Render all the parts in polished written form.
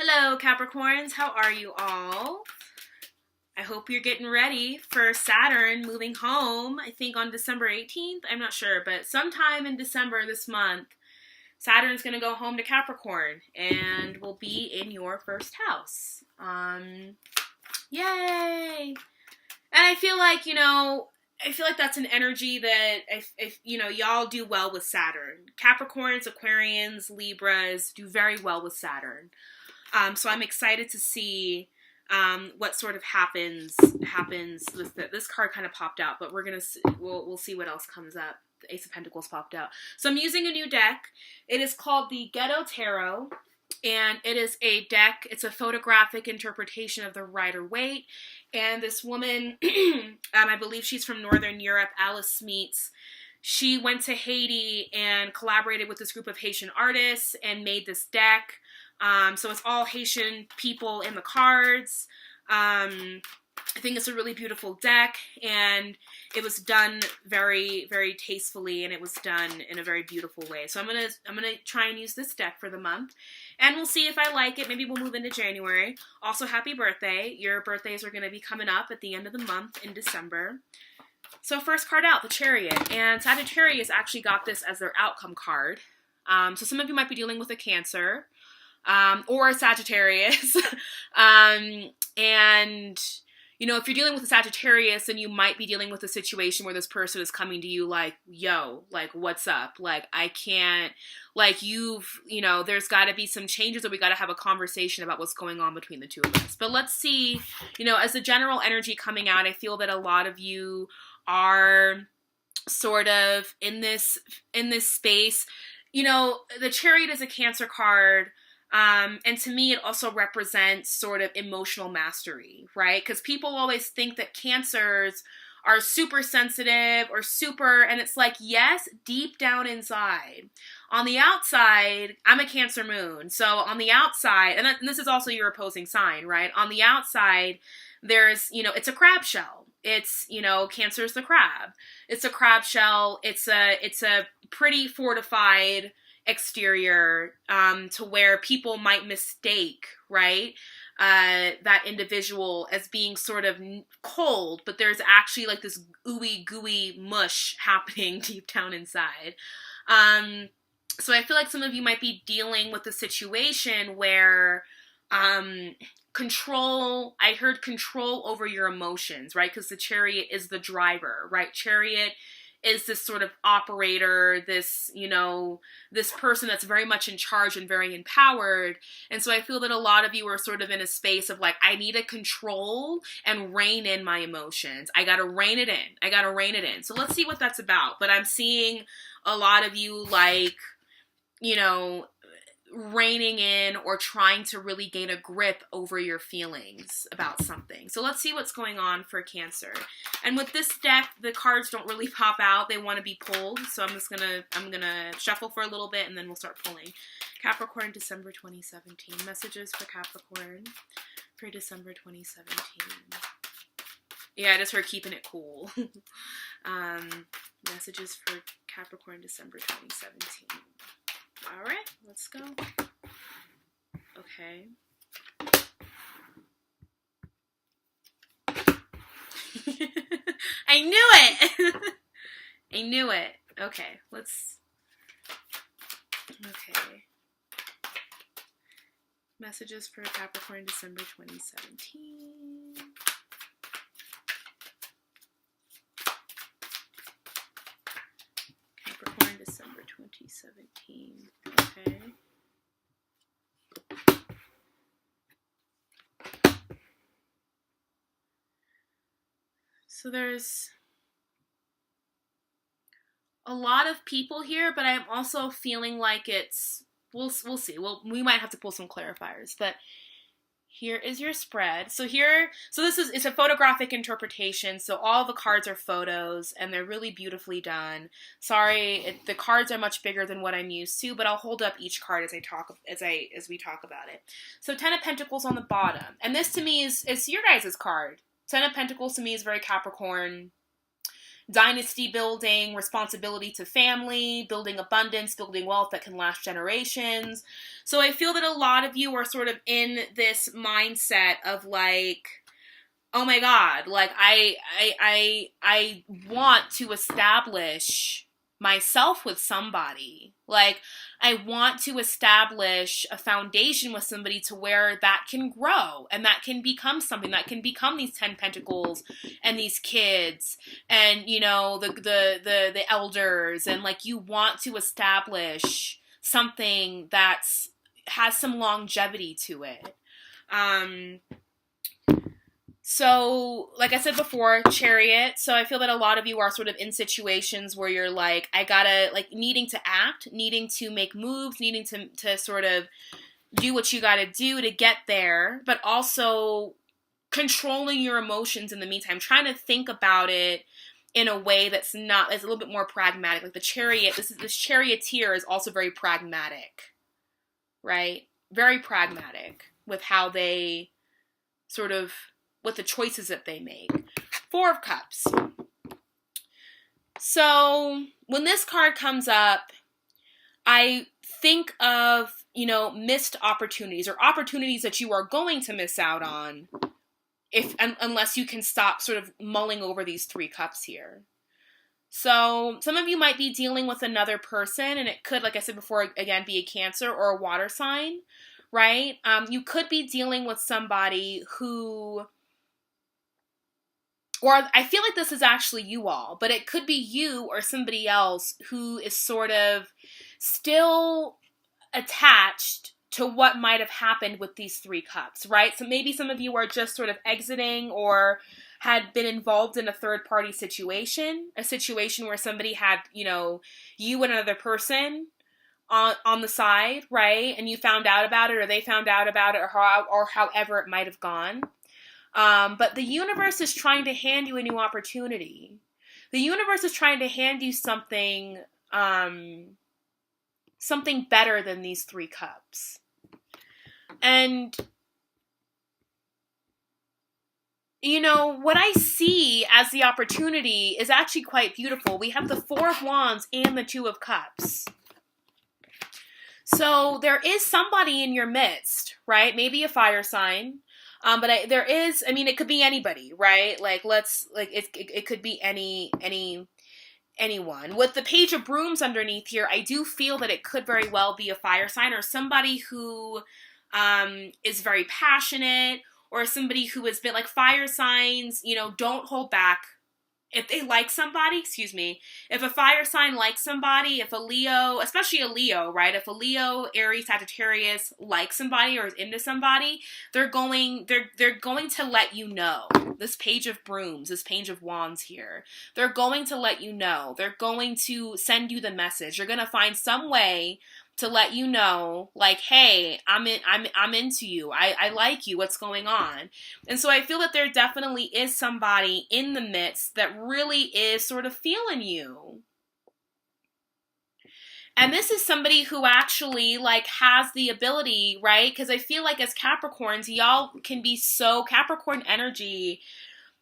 Hello, Capricorns. How are you all? I hope you're getting ready for Saturn moving home. I think on December 18th. I'm not sure, but sometime in December this month, Saturn's going to go home to Capricorn and will be in your first house. Yay! And I feel like, that's an energy that, y'all do well with Saturn. Capricorns, Aquarians, Libras do very well with Saturn. So I'm excited to see what sort of happens with this card kind of popped out, but we'll see what else comes up. The Ace of Pentacles popped out. So I'm using a new deck. It is called the Ghetto Tarot, and it is a deck. It's a photographic interpretation of the Rider-Waite, and this woman, I believe she's from Northern Europe, Alice Smeets. She went to Haiti and collaborated with this group of Haitian artists and made this deck. So it's all Haitian people in the cards. I think it's a really beautiful deck, and it was done very, very tastefully, and it was done in a very beautiful way. So I'm gonna try and use this deck for the month, and we'll see if I like it. Maybe we'll move into January. Also, happy birthday. Your birthdays are gonna be coming up at the end of the month in December. So first card out, the Chariot, and Sagittarius actually got this as their outcome card. So some of you might be dealing with a Cancer. Or a Sagittarius. And, if you're dealing with a Sagittarius, then you might be dealing with a situation where this person is coming to you like, yo, like, what's up? Like, I can't, like, there's got to be some changes, or we got to have a conversation about what's going on between the two of us. But let's see, as the general energy coming out, I feel that a lot of you are sort of in this space. The Chariot is a Cancer card. And to me, it also represents sort of emotional mastery, right? Because people always think that Cancers are super sensitive and it's like, yes, deep down inside. On the outside, I'm a Cancer moon. So on the outside, and this is also your opposing sign, right? On the outside, there's, it's a crab shell. It's, Cancer's the crab. It's a crab shell. It's a pretty fortified exterior, to where people might mistake, right, that individual as being sort of cold, but there's actually like this ooey gooey mush happening deep down inside. So I feel like some of you might be dealing with a situation where I heard control over your emotions, right? Because the Chariot is the driver, right? Chariot is this sort of operator, this person that's very much in charge and very empowered. And so I feel that a lot of you are sort of in a space of like, I need to control and rein in my emotions. I got to rein it in. So let's see what that's about. But I'm seeing a lot of you like, reining in or trying to really gain a grip over your feelings about something. So let's see what's going on for Cancer. And with this deck, the cards don't really pop out. They want to be pulled. So I'm gonna shuffle for a little bit and then we'll start pulling. Capricorn, December 2017. Messages for Capricorn for December 2017. Yeah, I just heard keeping it cool. Messages for Capricorn, December 2017. All right, let's go. Okay. I knew it! I knew it. Okay, okay. Messages for Capricorn, December 2017. Capricorn, December 2017. Okay. So there's a lot of people here, but I'm also feeling like we'll see. We might have to pull some clarifiers, but here is your spread. So it's a photographic interpretation. So all the cards are photos and they're really beautifully done. Sorry, the cards are much bigger than what I'm used to, but I'll hold up each card as we talk about it. So 10 of Pentacles on the bottom. And this to me is your guys' card. 10 of Pentacles to me is very Capricorn. dynasty building, responsibility to family, building abundance, building wealth that can last generations. So I feel that a lot of you are sort of in this mindset of like, oh my God, like I want to establish myself with somebody. Like, I want to establish a foundation with somebody to where that can grow and that can become something, that can become these 10 pentacles and these kids and, you know, the elders, and like you want to establish something that's has some longevity to it. So, like I said before, Chariot. So I feel that a lot of you are sort of in situations where you're like, I gotta, like, needing to act, needing to make moves, needing to sort of do what you gotta do to get there, but also controlling your emotions in the meantime, trying to think about it in a way that's a little bit more pragmatic. Like the Chariot, this charioteer is also very pragmatic, right? Very pragmatic with how they sort of, with the choices that they make. Four of Cups. So when this card comes up, I think of, you know, missed opportunities or opportunities that you are going to miss out on unless you can stop sort of mulling over these 3 cups here. So some of you might be dealing with another person, and it could, like I said before, again, be a Cancer or a water sign, right? You could be dealing with somebody who, or I feel like this is actually you all, but it could be you or somebody else who is sort of still attached to what might have happened with these 3 cups, right? So maybe some of you are just sort of exiting or had been involved in a third-party situation, a situation where somebody had, you know, you and another person on the side, right? And you found out about it, or they found out about it, or however it might have gone. But the universe is trying to hand you a new opportunity. The universe is trying to hand you something, something better than these 3 cups. And, you know, what I see as the opportunity is actually quite beautiful. We have the 4 of Wands and the 2 of Cups. So there is somebody in your midst, right? Maybe a fire sign. But there is, I mean, it could be anybody, right? Like, it could be anyone. With the Page of Brooms underneath here, I do feel that it could very well be a fire sign or somebody who, is very passionate, or somebody who has been, like, fire signs, you know, don't hold back. If they like somebody, if a fire sign likes somebody, if a Leo, especially a Leo, right? If a Leo, Aries, Sagittarius likes somebody or is into somebody, they're going to let you know. This Page of Brooms, this Page of Wands here, they're going to let you know. They're going to send you the message. You're going to find some way to let you know, like, hey, I'm into you. I like you. What's going on? And so I feel that there definitely is somebody in the midst that really is sort of feeling you. And this is somebody who actually, like, has the ability, right? Because I feel like as Capricorns, y'all can be so, Capricorn energy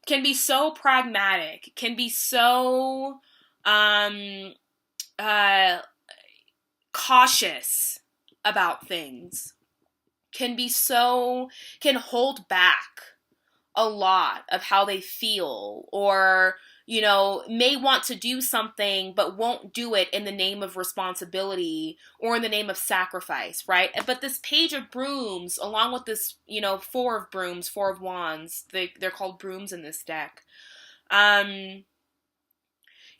can be so pragmatic, can be so, cautious about things, can hold back a lot of how they feel, or, you know, may want to do something but won't do it in the name of responsibility or in the name of sacrifice, right? But this Page of Brooms, along with this, you know, 4 of Brooms, 4 of Wands, they're called brooms in this deck. You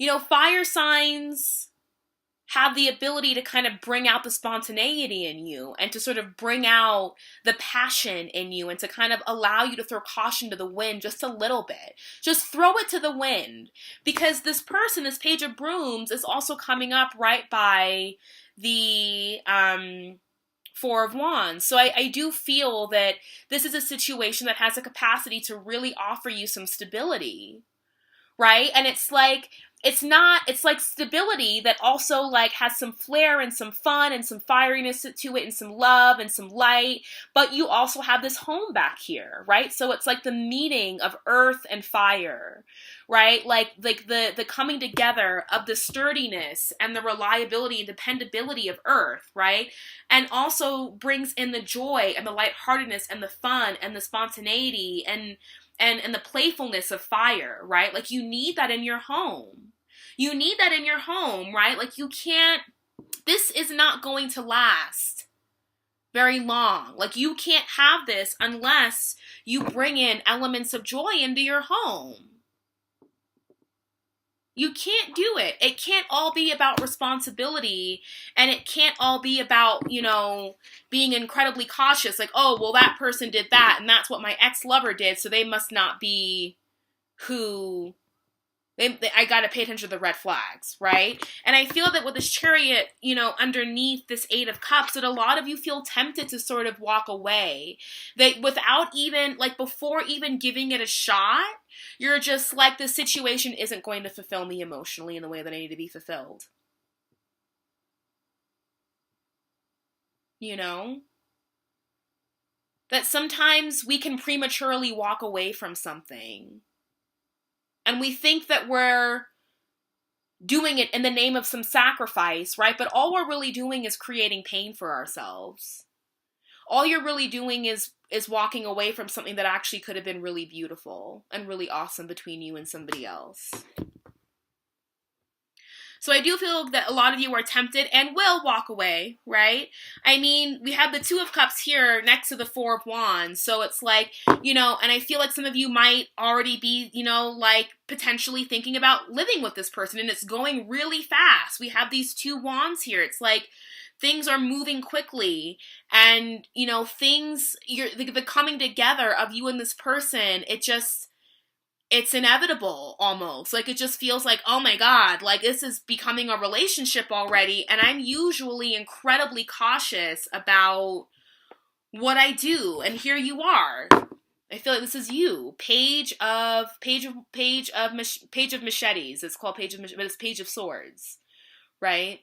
know, fire signs have the ability to kind of bring out the spontaneity in you and to sort of bring out the passion in you and to kind of allow you to throw caution to the wind just a little bit. Just throw it to the wind, because this person, this Page of Brooms, is also coming up right by the 4 of Wands. So I do feel that this is a situation that has a capacity to really offer you some stability, right? And it's like stability that also, like, has some flair and some fun and some fieriness to it and some love and some light, but you also have this home back here, right? So it's like the meeting of earth and fire, right? Like the coming together of the sturdiness and the reliability and dependability of Earth, right? And also brings in the joy and the lightheartedness and the fun and the spontaneity and the playfulness of fire, right? Like you need that in your home. You need that in your home, right? Like you can't, this is not going to last very long. Like you can't have this unless you bring in elements of joy into your home. You can't do it. It can't all be about responsibility, and it can't all be about, you know, being incredibly cautious. Like, oh, well, that person did that, and that's what my ex-lover did, so they must not be who... I gotta pay attention to the red flags, right? And I feel that with this Chariot, you know, underneath this Eight of Cups, that a lot of you feel tempted to sort of walk away. That without even, like, before even giving it a shot, you're just like, the situation isn't going to fulfill me emotionally in the way that I need to be fulfilled. You know? That sometimes we can prematurely walk away from something. And we think that we're doing it in the name of some sacrifice, right? But all we're really doing is creating pain for ourselves. All you're really doing is walking away from something that actually could have been really beautiful and really awesome between you and somebody else. So I do feel that a lot of you are tempted and will walk away, right? I mean, we have the Two of Cups here next to the Four of Wands. So it's like, you know, and I feel like some of you might already be, you know, like potentially thinking about living with this person, and it's going really fast. We have these two wands here. It's like things are moving quickly, and, you know, the coming together of you and this person, it's inevitable almost. Like it just feels like, oh my God, like this is becoming a relationship already. And I'm usually incredibly cautious about what I do. And here you are. I feel like this is you. Page of machetes. It's called but it's Page of Swords, right?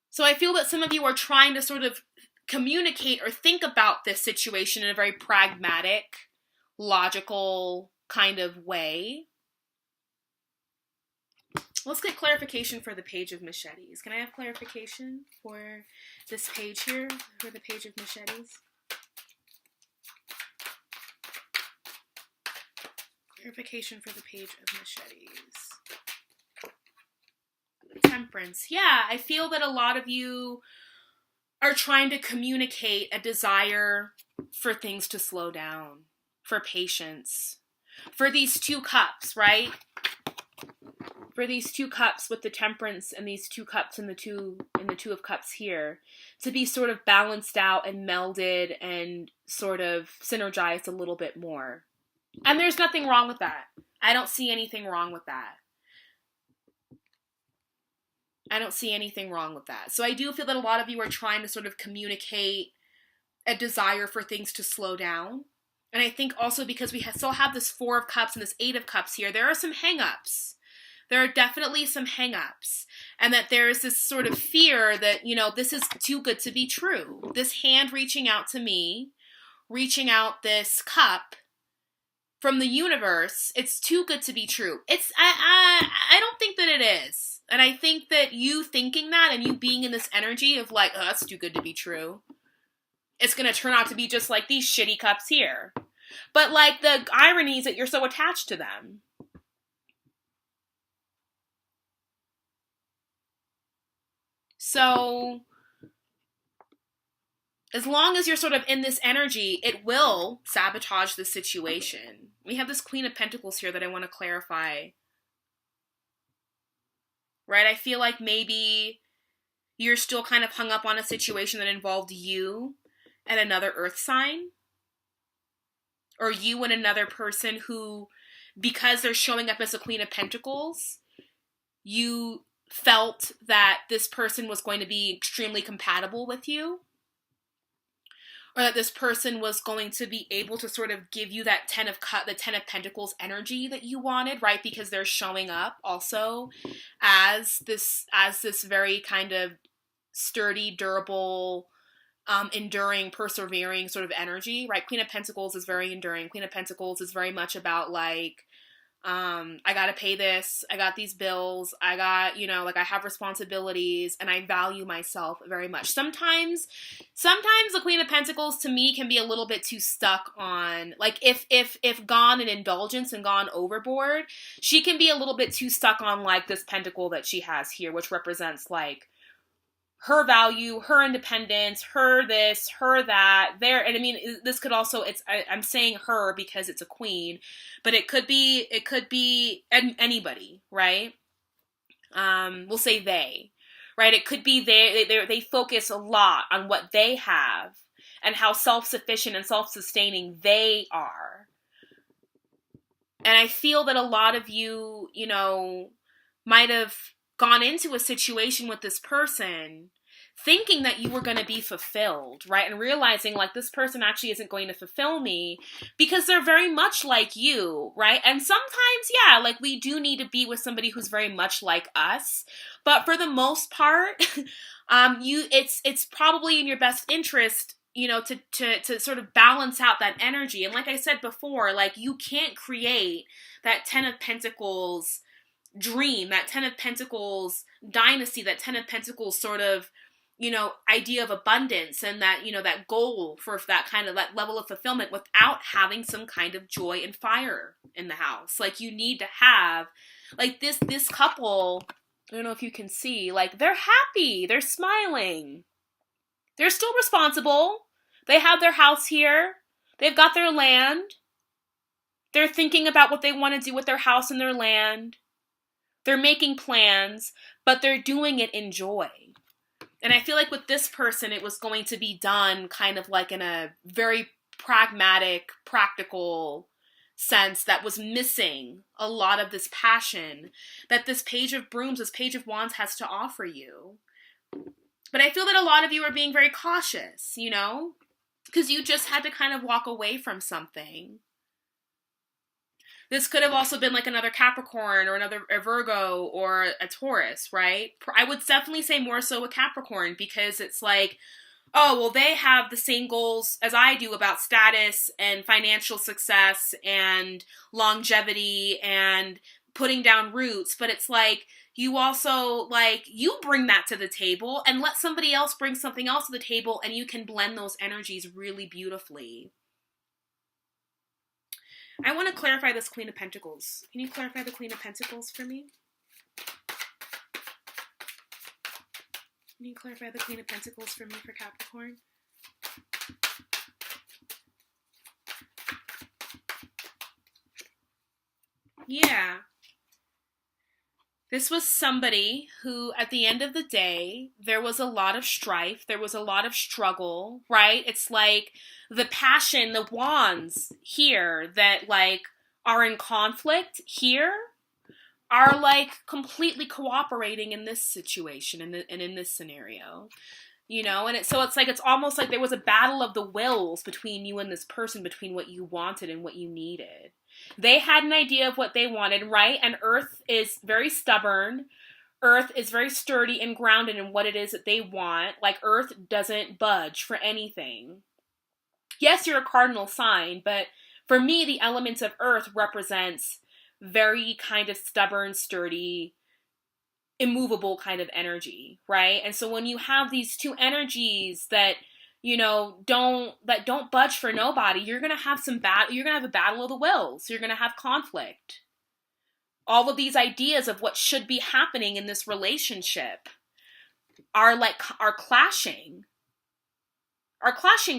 So I feel that some of you are trying to sort of communicate or think about this situation in a very pragmatic, logical kind of way. Let's get clarification for the Page of Machetes. Can I have clarification for this page here, for the Page of Machetes? Clarification for the Page of Machetes. Temperance. Yeah, I feel that a lot of you are trying to communicate a desire for things to slow down, for patience, for these two cups, right? For these two cups with the Temperance and these two cups and the Two of Cups here to be sort of balanced out and melded and sort of synergized a little bit more. And there's nothing wrong with that. I don't see anything wrong with that. I don't see anything wrong with that. So I do feel that a lot of you are trying to sort of communicate a desire for things to slow down. And I think also because we still have this Four of Cups and this Eight of Cups here, there are some hang-ups. There are definitely some hang-ups. And that there's this sort of fear that, you know, this is too good to be true. This hand reaching out to me, reaching out this cup from the universe, it's too good to be true. I don't think that it is. And I think that you thinking that and you being in this energy of like, oh, that's too good to be true, it's going to turn out to be just like these shitty cups here. But like the irony is that you're so attached to them. So as long as you're sort of in this energy, it will sabotage the situation. We have this Queen of Pentacles here that I want to clarify. Right? I feel like maybe you're still kind of hung up on a situation that involved you and another earth sign. Or you and another person who, because they're showing up as a Queen of Pentacles, you felt that this person was going to be extremely compatible with you. Or that this person was going to be able to sort of give you that the Ten of Pentacles energy that you wanted, right? Because they're showing up also as this very kind of sturdy, durable, enduring, persevering sort of energy, right? Queen of Pentacles is very enduring. Queen of Pentacles is very much about like I gotta pay this, I got these bills, I got, like I have responsibilities and I value myself very much. Sometimes the Queen of Pentacles to me can be a little bit too stuck on, like if gone in indulgence and gone overboard, she can be a little bit too stuck on like this pentacle that she has here, which represents like her value, her independence, her this, her that, there. And I mean, this could also, I'm saying her because it's a queen, but it could be anybody, right? We'll say they, right? It could be they focus a lot on what they have and how self-sufficient and self-sustaining they are. And I feel that a lot of you, might have gone into a situation with this person thinking that you were going to be fulfilled, right? And realizing like this person actually isn't going to fulfill me because they're very much like you, right? And sometimes, yeah, like we do need to be with somebody who's very much like us. But for the most part, it's probably in your best interest, to sort of balance out that energy. And like I said before, like you can't create that 10 of Pentacles dream, that 10 of Pentacles dynasty, that 10 of Pentacles sort of, idea of abundance and that, that goal for that kind of, that level of fulfillment without having some kind of joy and fire in the house. Like you need to have, like this couple, I don't know if you can see, like they're happy, they're smiling, they're still responsible, they have their house here, they've got their land, they're thinking about what they want to do with their house and their land. They're making plans, but they're doing it in joy. And I feel like with this person, it was going to be done kind of like in a very pragmatic, practical sense that was missing a lot of this passion that this Page of Brooms, this Page of Wands has to offer you. But I feel that a lot of you are being very cautious, because you just had to kind of walk away from something. This could have also been like another Capricorn or a Virgo or a Taurus, right? I would definitely say more so a Capricorn because it's like, oh, well, they have the same goals as I do about status and financial success and longevity and putting down roots. But it's like, you also, like, you bring that to the table and let somebody else bring something else to the table and you can blend those energies really beautifully. I want to clarify this Queen of Pentacles. Can you clarify the Queen of Pentacles for me? Can you clarify the Queen of Pentacles for me for Capricorn? Yeah. This was somebody who, at the end of the day, there was a lot of strife. There was a lot of struggle, right? It's like the passion, the wands here that like are in conflict here are like completely cooperating in this situation and in this scenario. And it's like it's almost like there was a battle of the wills between you and this person, between what you wanted and what you needed. They had an idea of what they wanted, right? And Earth is very stubborn. Earth is very sturdy and grounded in what it is that they want. Like Earth doesn't budge for anything. Yes, you're a cardinal sign, but for me, the elements of Earth represents very kind of stubborn, sturdy, immovable kind of energy, right? And so when you have these two energies that don't budge for nobody, you're gonna have you're gonna have a battle of the wills. You're gonna have conflict. All of these ideas of what should be happening in this relationship are clashing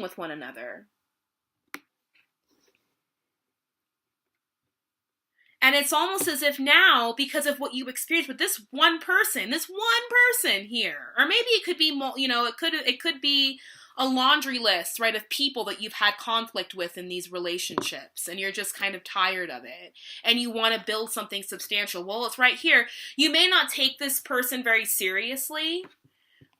with one another. And it's almost as if now, because of what you experienced with this one person here, or maybe it could be, it could be a laundry list, right, of people that you've had conflict with in these relationships, and you're just kind of tired of it, and you want to build something substantial. Well, it's right here. You may not take this person very seriously,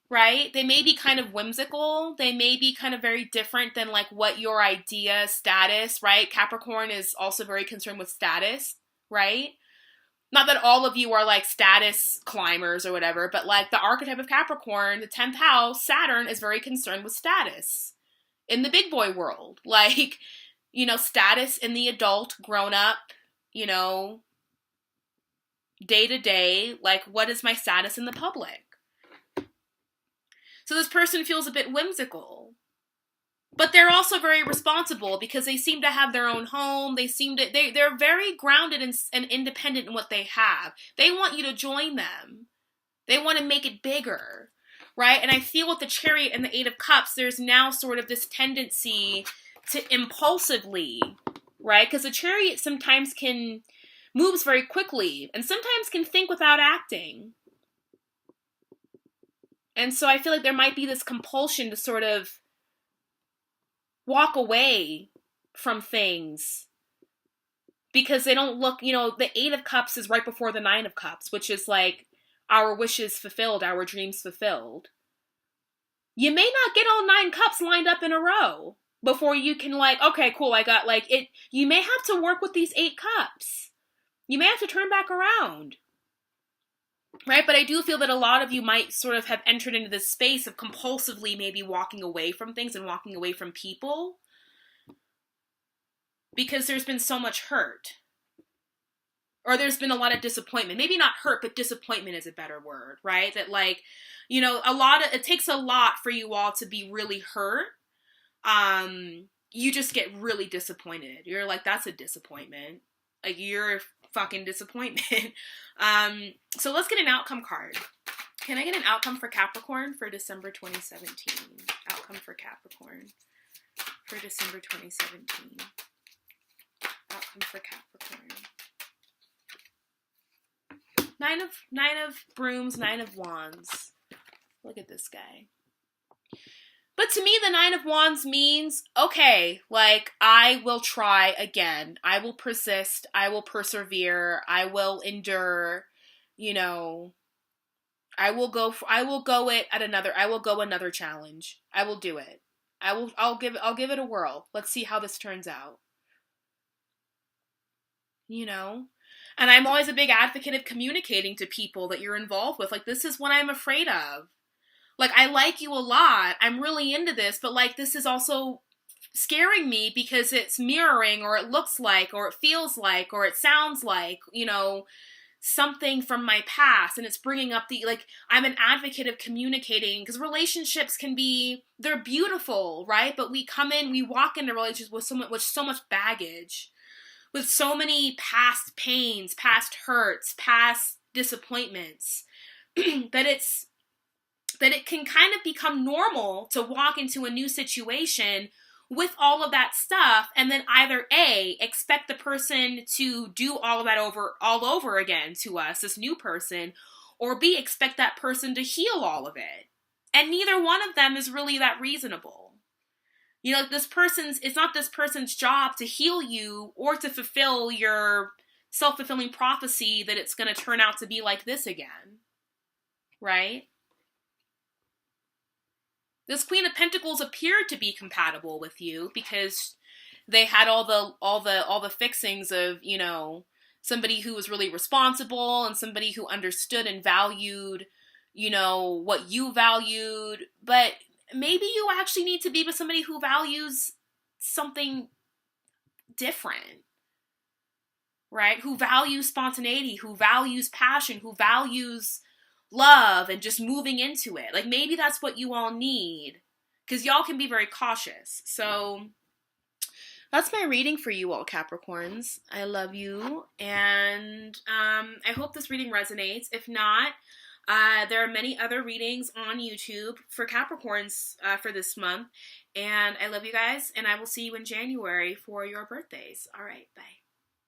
right? They may be kind of whimsical. They may be kind of very different than like what your idea, status, right? Capricorn is also very concerned with status, right? Not that all of you are like status climbers or whatever, but like the archetype of Capricorn, the 10th house, Saturn is very concerned with status in the big boy world. Like, status in the adult, grown up, day to day, like, what is my status in the public? So this person feels a bit whimsical. But they're also very responsible because they seem to have their own home. They're very grounded and independent in what they have. They want you to join them. They want to make it bigger, right? And I feel with the Chariot and the Eight of Cups, there's now sort of this tendency to impulsively, right? Because the Chariot sometimes moves very quickly and sometimes can think without acting. And so I feel like there might be this compulsion to sort of walk away from things because they don't look, the Eight of Cups is right before the Nine of Cups, which is like our wishes fulfilled, our dreams fulfilled. You may not get all 9 cups lined up in a row before you can okay, cool, I got it. You may have to work with these 8 cups. You may have to turn back around. Right? But I do feel that a lot of you might sort of have entered into this space of compulsively maybe walking away from things and walking away from people because there's been so much hurt. Or there's been a lot of disappointment. Maybe not hurt, but disappointment is a better word, right? That it takes a lot for you all to be really hurt. You just get really disappointed. You're like, that's a disappointment. Like, you're a fucking disappointment. So let's get an outcome card. Can I get an outcome for Capricorn for December 2017? Outcome for Capricorn for December 2017. Outcome for Capricorn. Nine of Brooms, 9 of Wands. Look at this guy. But to me, the 9 of Wands means, okay, I will try again. I will persist. I will persevere. I will endure. I will go another challenge. I will do it. I'll give it a whirl. Let's see how this turns out. And I'm always a big advocate of communicating to people that you're involved with. This is what I'm afraid of. I like you a lot. I'm really into this, but this is also scaring me because it's mirroring, or it looks like, or it feels like, or it sounds like, something from my past. And it's bringing up I'm an advocate of communicating because relationships they're beautiful, right? But we walk into relationships with so much baggage, with so many past pains, past hurts, past disappointments, that it can kind of become normal to walk into a new situation with all of that stuff and then either A, expect the person to do all of that all over again to us, this new person, or B, expect that person to heal all of it. And neither one of them is really that reasonable. It's not this person's job to heal you or to fulfill your self-fulfilling prophecy that it's going to turn out to be like this again. Right? This Queen of Pentacles appeared to be compatible with you because they had all the fixings of, somebody who was really responsible and somebody who understood and valued, what you valued. But maybe you actually need to be with somebody who values something different, right? Who values spontaneity, who values passion, who values love and just moving into it. Maybe that's what you all need, because y'all can be very cautious. So that's my reading for you all, Capricorns. I love you, and I hope this reading resonates. If not, there are many other readings on YouTube for Capricorns for this month, and I love you guys, and I will see you in January for your birthdays. All right, bye.